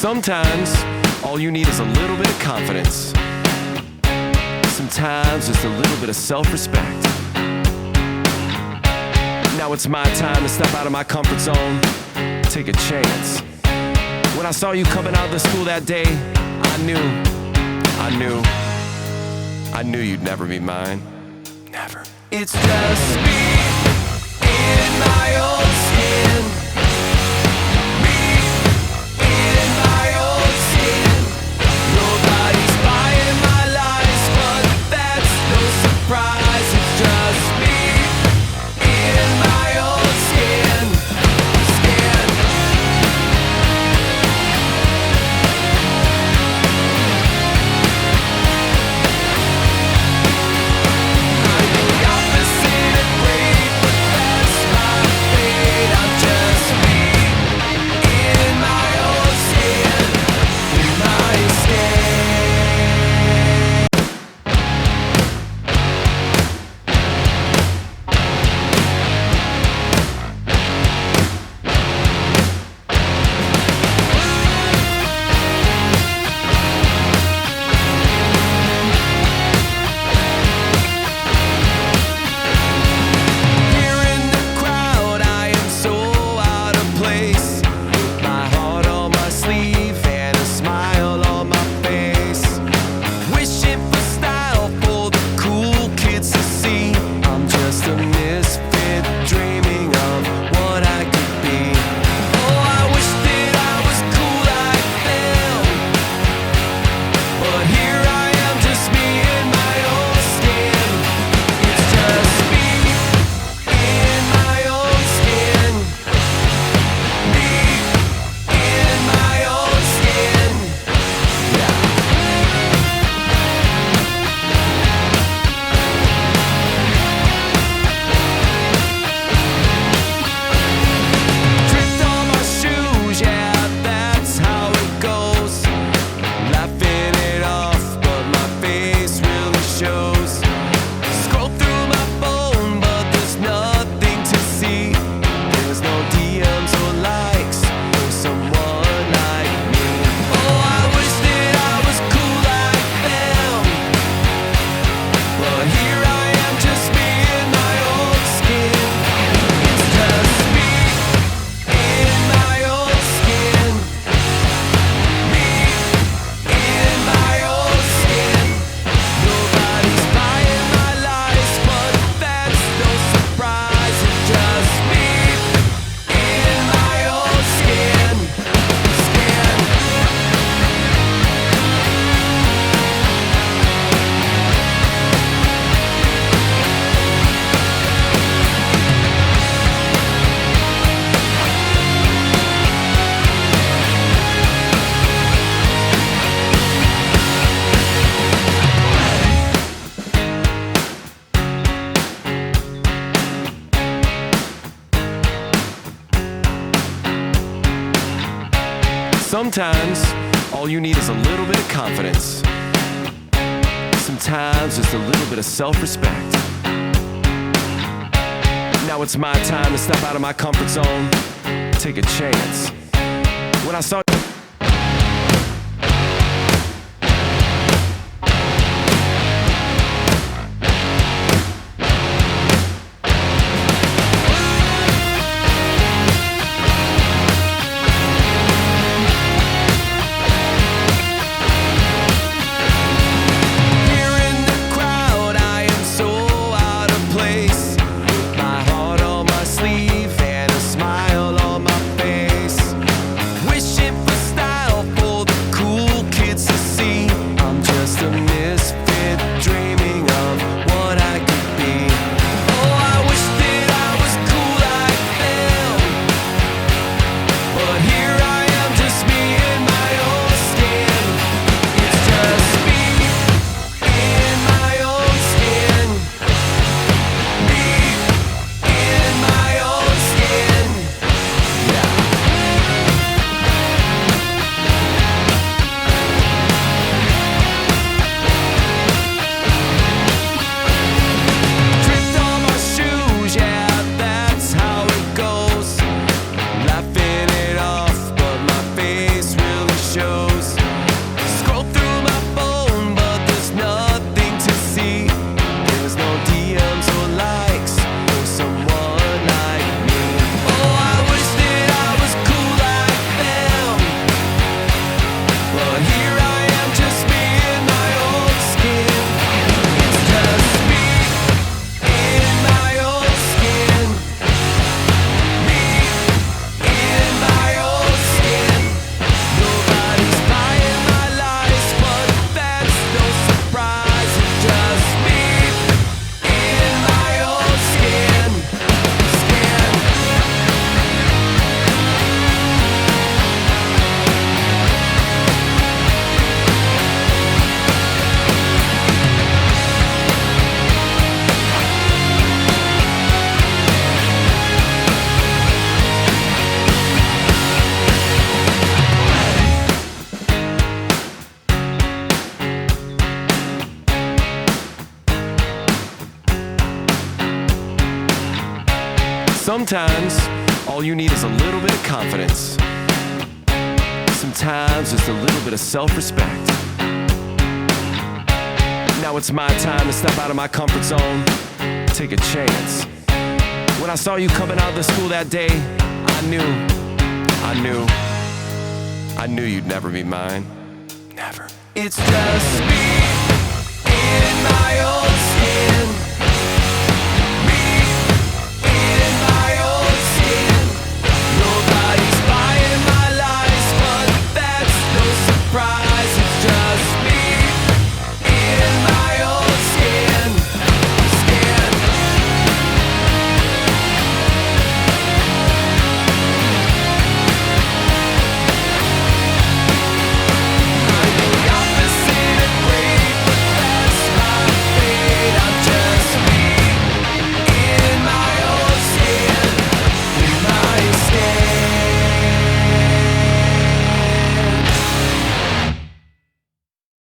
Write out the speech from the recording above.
Sometimes, all you need is a little bit of confidence. Sometimes, just a little bit of self-respect. Now it's my time to step out of my comfort zone, take a chance. When I saw you coming out of the school that day, I knew you'd never be mine. Never. It's just me in my own skin. Me in my own skin. Nobody's buying my lies, but that's no surprise. It's just me in my own skin. Sometimes, all you need is a little bit of confidence. Sometimes, just a little bit of self-respect. Now it's my time to step out of my comfort zone, take a chance. When I saw wishing Sometimes, all you need is a little bit of confidence. Sometimes, just a little bit of self-respect. Now it's my time to step out of my comfort zone, take a chance. When I saw you coming out of the school that day, I knew you'd never be mine. Never. It's just me in my